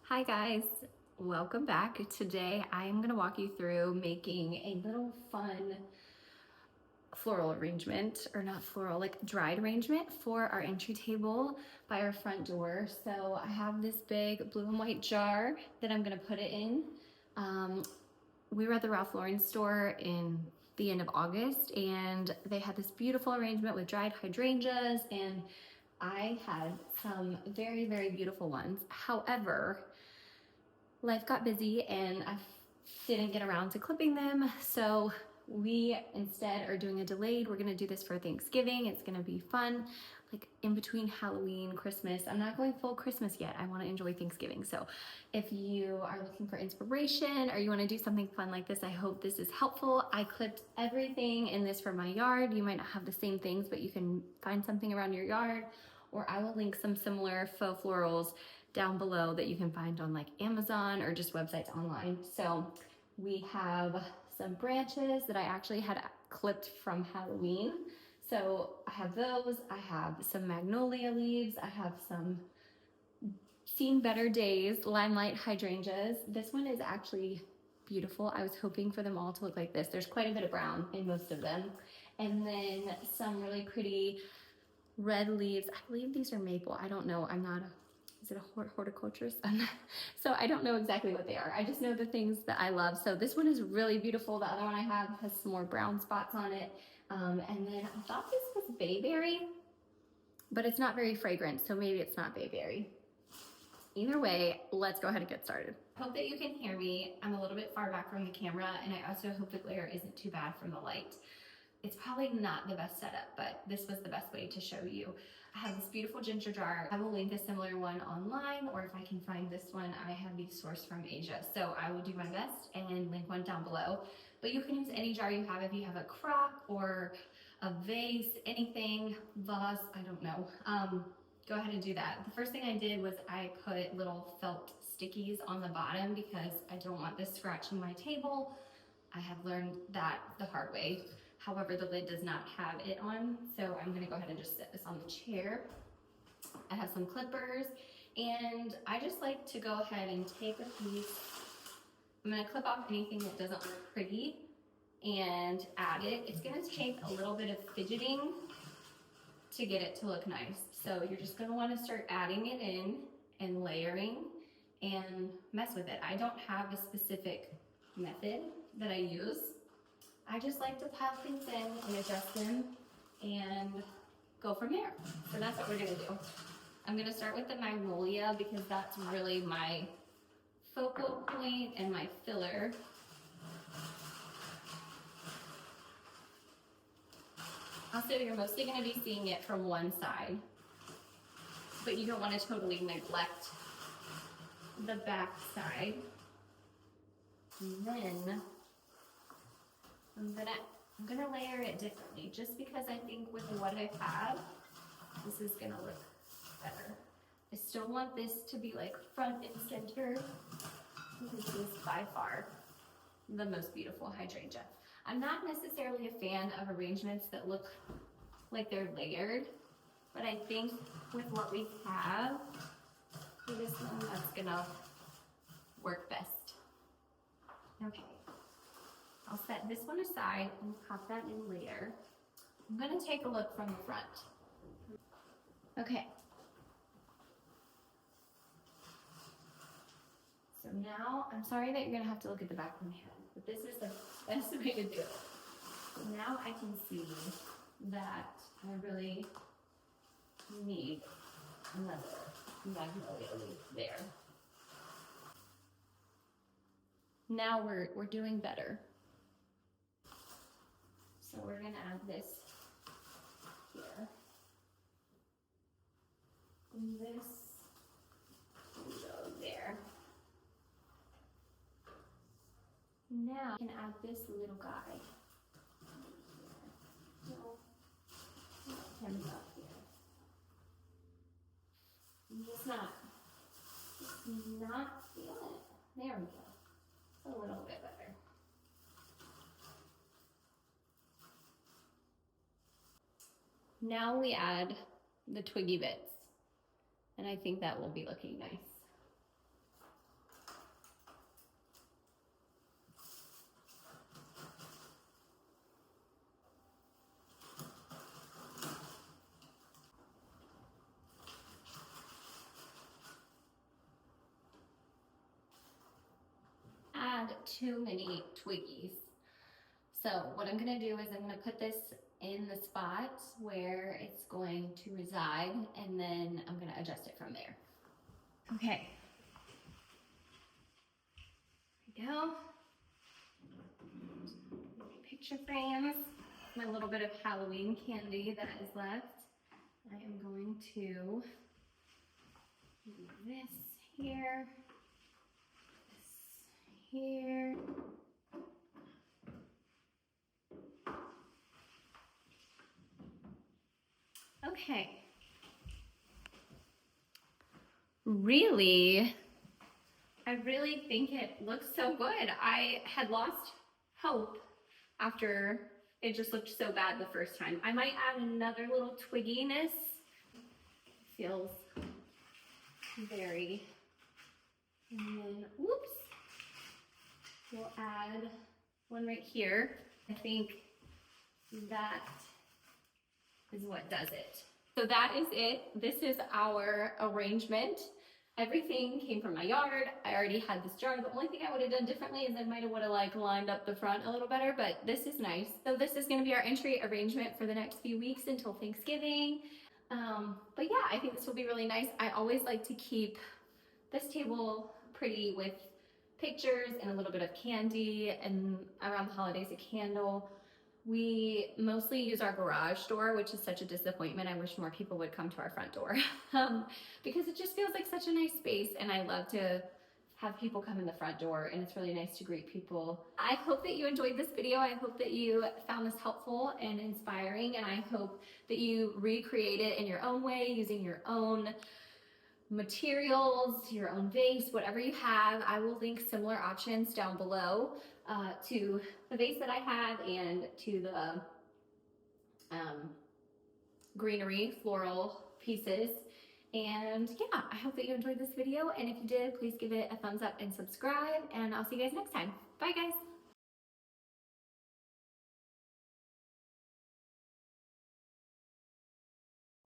Hi guys, welcome back. Today I'm going to walk you through making a little fun floral arrangement, or not floral, like dried arrangement for our entry table by our front door. So I have this big blue and white jar that I'm going to put it in. We were at the Ralph Lauren store in the end of August and they had this beautiful arrangement with dried hydrangeas, and I had some very, very beautiful ones. However, life got busy and I didn't get around to clipping them. So we instead are doing a delayed. We're gonna do this for Thanksgiving. It's gonna be fun, like in between Halloween, Christmas. I'm not going full Christmas yet. I wanna enjoy Thanksgiving. So if you are looking for inspiration or you wanna do something fun like this, I hope this is helpful. I clipped everything in this for my yard. You might not have the same things, but you can find something around your yard, or I will link some similar faux florals down below that you can find on like Amazon or just websites online. So we have some branches that I actually had clipped from Halloween. So I have those, I have some magnolia leaves, I have some seen better days limelight hydrangeas. This one is actually beautiful. I was hoping for them all to look like this. There's quite a bit of brown in most of them. And then some really pretty red leaves. I believe these are maple. I don't know. I'm not a is it a horticulturist? So I don't know exactly what they are. I just know the things that I love. So this one is really beautiful. The other one I have has some more brown spots on it. And then I thought this was bayberry, but it's not very fragrant, so maybe it's not bayberry. Either way, let's go ahead and get started. I hope that you can hear me. I'm a little bit far back from the camera, and I also hope the glare isn't too bad from the light. It's probably not the best setup, but this was the best way to show you. I have this beautiful ginger jar. I will link a similar one online, or if I can find this one, I have these sourced from Asia. So I will do my best and link one down below. But you can use any jar you have. If you have a crock or a vase, anything, vase, I don't know. Go ahead and do that. The first thing I did was I put little felt stickies on the bottom because I don't want this scratching my table. I have learned that the hard way. However, the lid does not have it on, so I'm gonna go ahead and just set this on the chair. I have some clippers, and I just like to go ahead and take a piece. I'm gonna clip off anything that doesn't look pretty and add it. It's gonna take a little bit of fidgeting to get it to look nice. So you're just gonna wanna start adding it in and layering and mess with it. I don't have a specific method that I use. I just like to pile things in and adjust them and go from there. So that's what we're gonna do. I'm gonna start with the Magnolia because that's really my focal point and my filler. Also, you're mostly gonna be seeing it from one side, but you don't wanna totally neglect the back side. And then I'm gonna layer it differently just because I think with what I have, this is gonna look better. I still want this to be like front and center. This is by far the most beautiful hydrangea. I'm not necessarily a fan of arrangements that look like they're layered, but I think with what we have for this one, that's gonna work best. Okay. I'll set this one aside and pop that in later. I'm gonna take a look from the front. Okay. So now, I'm sorry that you're gonna have to look at the back of my head, but this is the best way to do it. So now I can see that I really need another magnolia leaf there. Now we're doing better. So we're gonna add this here. And this will go there. Now I can add this little guy. No, him up here. I'm just not feeling it. There we go. A little bit better. Now we add the twiggy bits, and I think that will be looking nice. too many twiggies. So what I'm gonna do is I'm gonna put this in the spot where it's going to reside, and then I'm gonna adjust it from there. Okay. There we go. Picture frames. My little bit of Halloween candy that is left. I am going to move this here, this here. Okay. I really think it looks so good. I had lost hope after it just looked so bad the first time. I might add another little twigginess. Feels very, and then, whoops, we'll add one right here. I think that is what does it. So that is it. This is our arrangement. Everything came from my yard. I already had this jar. The only thing I would have done differently is I might have like lined up the front a little better, but this is nice. So this is going to be our entry arrangement for the next few weeks until Thanksgiving. But yeah, I think this will be really nice. I always like to keep this table pretty with pictures and a little bit of candy, and around the holidays, a candle. We mostly use our garage door, which is such a disappointment. I wish more people would come to our front door because it just feels like such a nice space, and I love to have people come in the front door, and it's really nice to greet people. I hope that you enjoyed this video. I hope that you found this helpful and inspiring, and I hope that you recreate it in your own way using your own materials, your own vase, whatever you have. I will link similar options down below to the vase that I have and to the greenery floral pieces. And yeah, I hope that you enjoyed this video, and if you did, please give it a thumbs up and subscribe, and I'll see you guys next time. Bye guys.